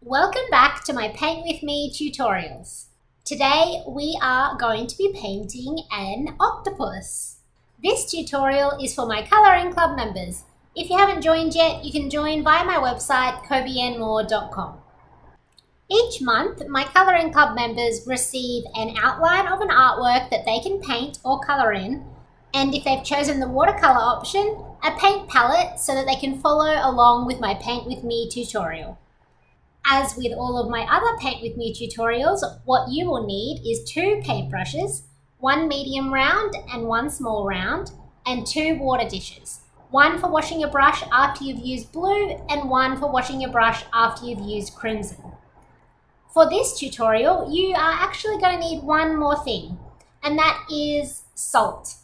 Welcome back to my Paint With Me tutorials. Today we are going to be painting an octopus. This tutorial is for my colouring club members. If you haven't joined yet, you can join via my website kobeandmore.com. Each month, my colouring club members receive an outline of an artwork that they can paint or colour in, and if they've chosen the watercolour option, a paint palette so that they can follow along with my Paint With Me tutorial. As with all of my other Paint With Me tutorials, what you will need is 2 paintbrushes, 1 medium round and 1 small round, and 2 water dishes. 1 for washing your brush after you've used blue and 1 for washing your brush after you've used crimson. For this tutorial, you are actually going to need one more thing, and that is salt.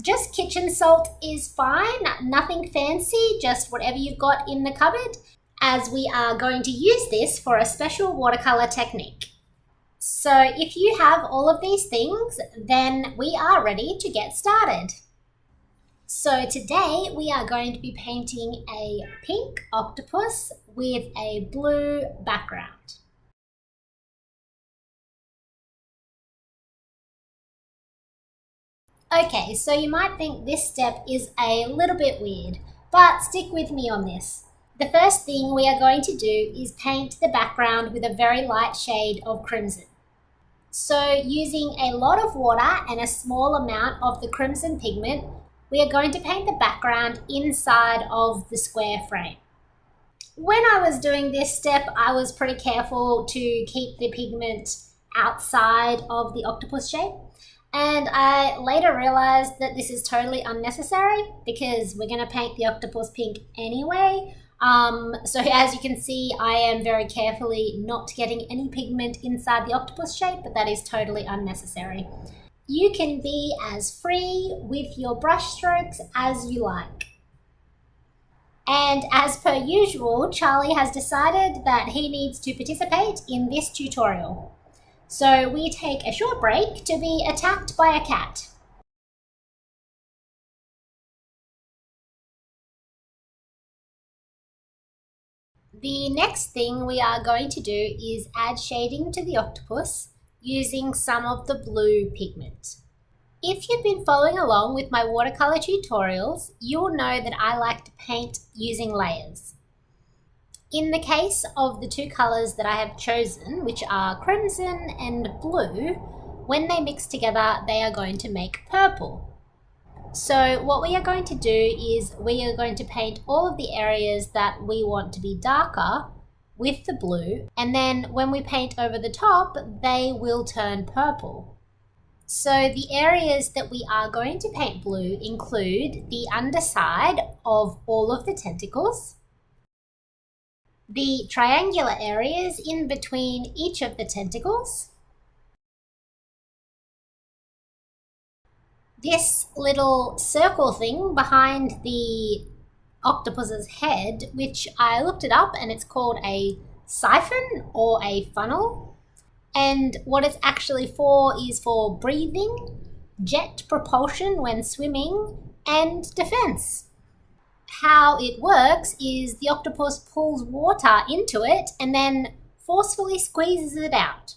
Just kitchen salt is fine, nothing fancy, just whatever you've got in the cupboard, as we are going to use this for a special watercolor technique. So if you have all of these things, then we are ready to get started. So today we are going to be painting a pink octopus with a blue background. Okay, so you might think this step is a little bit weird, but stick with me on this. The first thing we are going to do is paint the background with a very light shade of crimson. So using a lot of water and a small amount of the crimson pigment, we are going to paint the background inside of the square frame. When I was doing this step, I was pretty careful to keep the pigment outside of the octopus shape. And I later realized that this is totally unnecessary because we're going to paint the octopus pink anyway. So as you can see, I am very carefully not getting any pigment inside the octopus shape, but that is totally unnecessary. You can be as free with your brush strokes as you like. And as per usual, Charlie has decided that he needs to participate in this tutorial. So we take a short break to be attacked by a cat. The next thing we are going to do is add shading to the octopus using some of the blue pigment. If you've been following along with my watercolor tutorials, you will know that I like to paint using layers. In the case of the 2 colors that I have chosen, which are crimson and blue, when they mix together, they are going to make purple. So what we are going to do is we are going to paint all of the areas that we want to be darker with the blue, and then when we paint over the top, they will turn purple. So the areas that we are going to paint blue include the underside of all of the tentacles, the triangular areas in between each of the tentacles, this little circle thing behind the octopus's head, which I looked it up and it's called a siphon or a funnel. And what it's actually for is for breathing, jet propulsion when swimming, and defense. How it works is the octopus pulls water into it and then forcefully squeezes it out.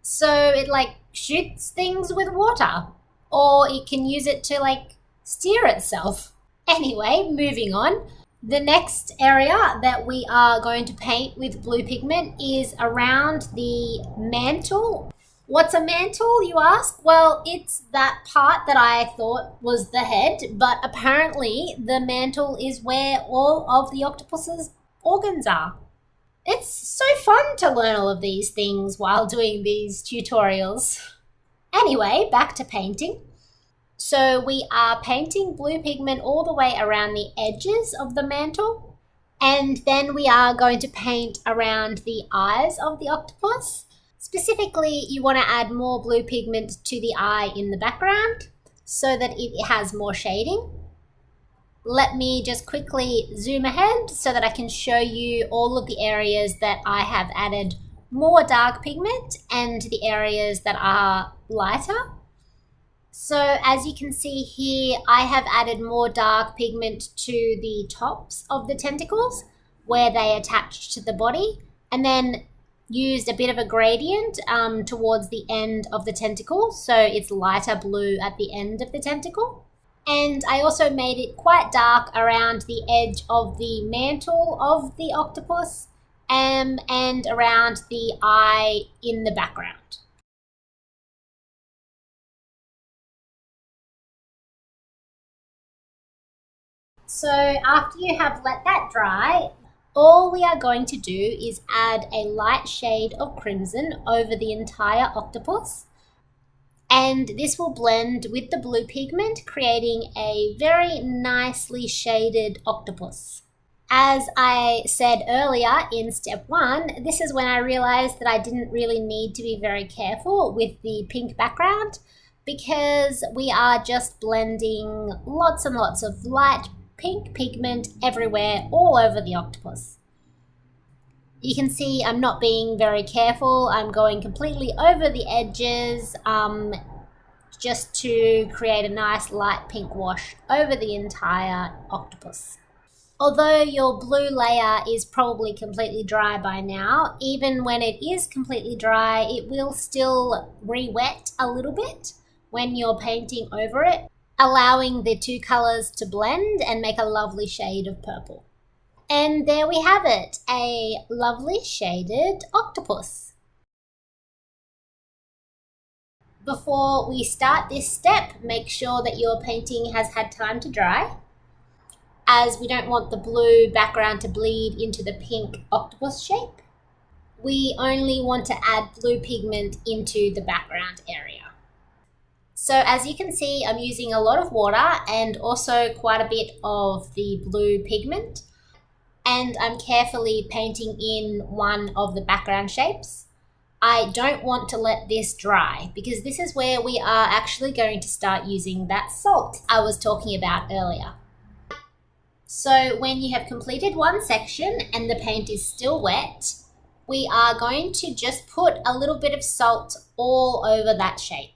So it shoots things with water, or it can use it to steer itself. Anyway, moving on. The next area that we are going to paint with blue pigment is around the mantle. What's a mantle, you ask? Well, it's that part that I thought was the head, but apparently the mantle is where all of the octopus's organs are. It's so fun to learn all of these things while doing these tutorials. Anyway, back to painting. So we are painting blue pigment all the way around the edges of the mantle, and then we are going to paint around the eyes of the octopus. Specifically, you want to add more blue pigment to the eye in the background so that it has more shading. Let me just quickly zoom ahead so that I can show you all of the areas that I have added more dark pigment and the areas that are lighter. So as you can see here, I have added more dark pigment to the tops of the tentacles, where they attach to the body, and then used a bit of a gradient towards the end of the tentacle, so it's lighter blue at the end of the tentacle. And I also made it quite dark around the edge of the mantle of the octopus and around the eye in the background. So after you have let that dry, all we are going to do is add a light shade of crimson over the entire octopus, and this will blend with the blue pigment, creating a very nicely shaded octopus. As I said earlier in step 1, this is when I realized that I didn't really need to be very careful with the pink background, because we are just blending lots and lots of light pink pigment everywhere, all over the octopus. You can see I'm not being very careful. I'm going completely over the edges just to create a nice light pink wash over the entire octopus. Although your blue layer is probably completely dry by now, even when it is completely dry, it will still re-wet a little bit when you're painting over it, allowing the two colors to blend and make a lovely shade of purple. And there we have it, a lovely shaded octopus. Before we start this step, make sure that your painting has had time to dry, as we don't want the blue background to bleed into the pink octopus shape. We only want to add blue pigment into the background area. So as you can see, I'm using a lot of water and also quite a bit of the blue pigment, and I'm carefully painting in one of the background shapes. I don't want to let this dry, because this is where we are actually going to start using that salt I was talking about earlier. So when you have completed one section and the paint is still wet, we are going to just put a little bit of salt all over that shape.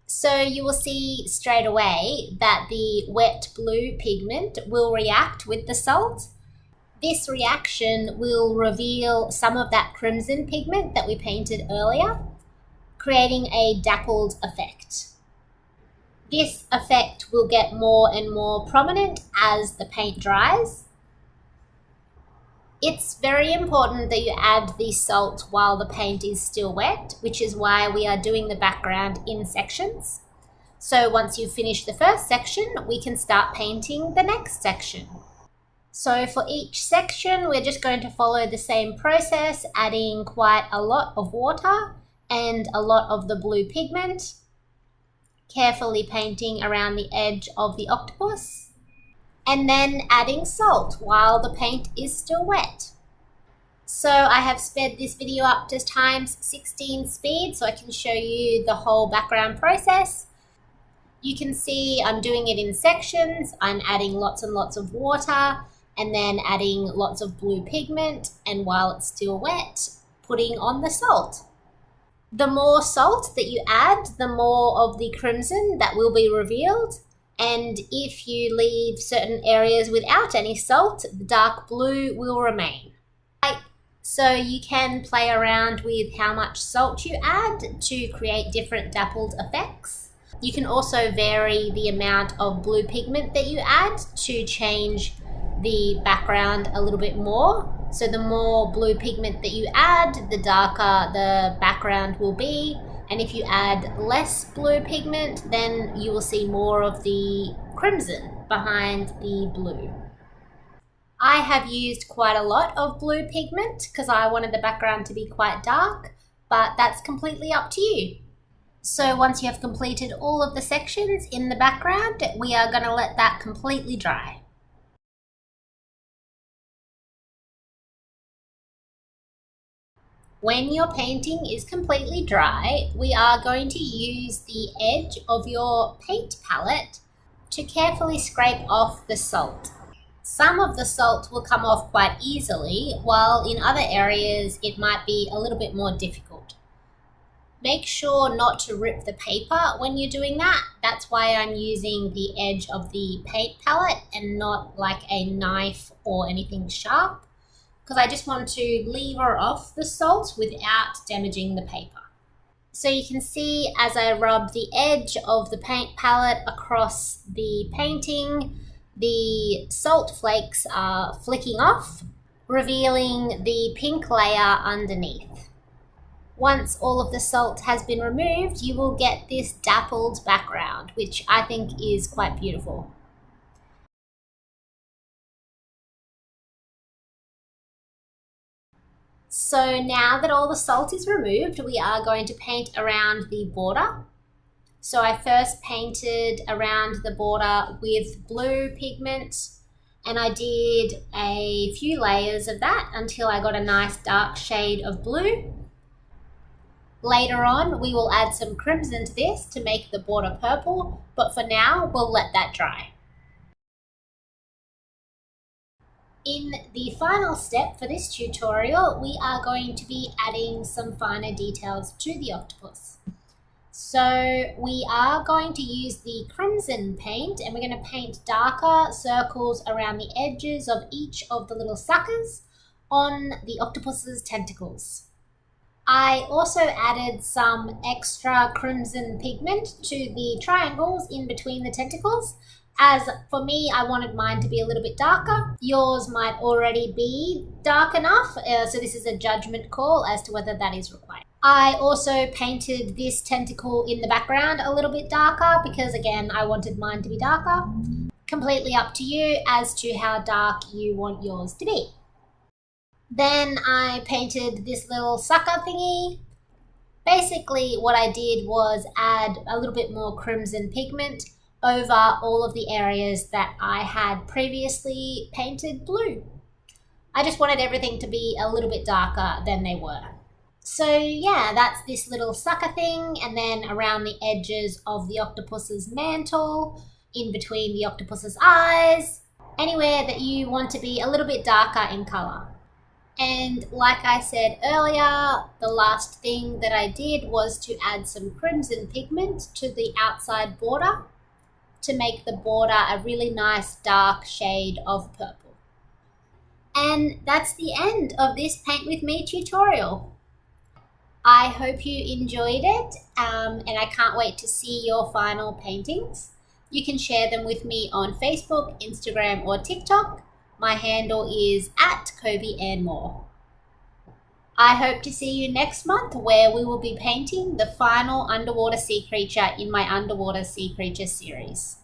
So you will see straight away that the wet blue pigment will react with the salt. This reaction will reveal some of that crimson pigment that we painted earlier, creating a dappled effect. This effect will get more and more prominent as the paint dries. It's very important that you add the salt while the paint is still wet, which is why we are doing the background in sections. So once you've finished the first section, we can start painting the next section. So for each section, we're just going to follow the same process, adding quite a lot of water and a lot of the blue pigment, carefully painting around the edge of the octopus, and then adding salt while the paint is still wet. So I have sped this video up to times 16 speed so I can show you the whole background process. You can see I'm doing it in sections. I'm adding lots and lots of water and then adding lots of blue pigment, and while it's still wet, putting on the salt. The more salt that you add, the more of the crimson that will be revealed. And if you leave certain areas without any salt, the dark blue will remain. So you can play around with how much salt you add to create different dappled effects. You can also vary the amount of blue pigment that you add to change the background a little bit more. So the more blue pigment that you add, the darker the background will be. And if you add less blue pigment, then you will see more of the crimson behind the blue. I have used quite a lot of blue pigment because I wanted the background to be quite dark, but that's completely up to you. So once you have completed all of the sections in the background, we are going to let that completely dry. When your painting is completely dry, we are going to use the edge of your paint palette to carefully scrape off the salt. Some of the salt will come off quite easily, while in other areas it might be a little bit more difficult. Make sure not to rip the paper when you're doing that. That's why I'm using the edge of the paint palette and not like a knife or anything sharp, because I just want to lever off the salt without damaging the paper. So you can see as I rub the edge of the paint palette across the painting, the salt flakes are flicking off, revealing the pink layer underneath. Once all of the salt has been removed, you will get this dappled background, which I think is quite beautiful. So now that all the salt is removed, we are going to paint around the border. So I first painted around the border with blue pigment, and I did a few layers of that until I got a nice dark shade of blue. Later on, we will add some crimson to this to make the border purple, but for now, we'll let that dry. In the final step for this tutorial, we are going to be adding some finer details to the octopus. So we are going to use the crimson paint, and we're going to paint darker circles around the edges of each of the little suckers on the octopus's tentacles. I also added some extra crimson pigment to the triangles in between the tentacles, as for me, I wanted mine to be a little bit darker. Yours might already be dark enough, so this is a judgment call as to whether that is required. I also painted this tentacle in the background a little bit darker because, again, I wanted mine to be darker. Completely up to you as to how dark you want yours to be. Then I painted this little sucker thingy. Basically, what I did was add a little bit more crimson pigment over all of the areas that I had previously painted blue. I just wanted everything to be a little bit darker than they were. So yeah, that's this little sucker thing, and then around the edges of the octopus's mantle, in between the octopus's eyes, anywhere that you want to be a little bit darker in colour. And like I said earlier, the last thing that I did was to add some crimson pigment to the outside border to make the border a really nice dark shade of purple. And that's the end of this Paint With Me tutorial. I hope you enjoyed it, and I can't wait to see your final paintings. You can share them with me on Facebook, Instagram, or TikTok. My handle is @KobeAnnMoore. I hope to see you next month, where we will be painting the final underwater sea creature in my underwater sea creature series.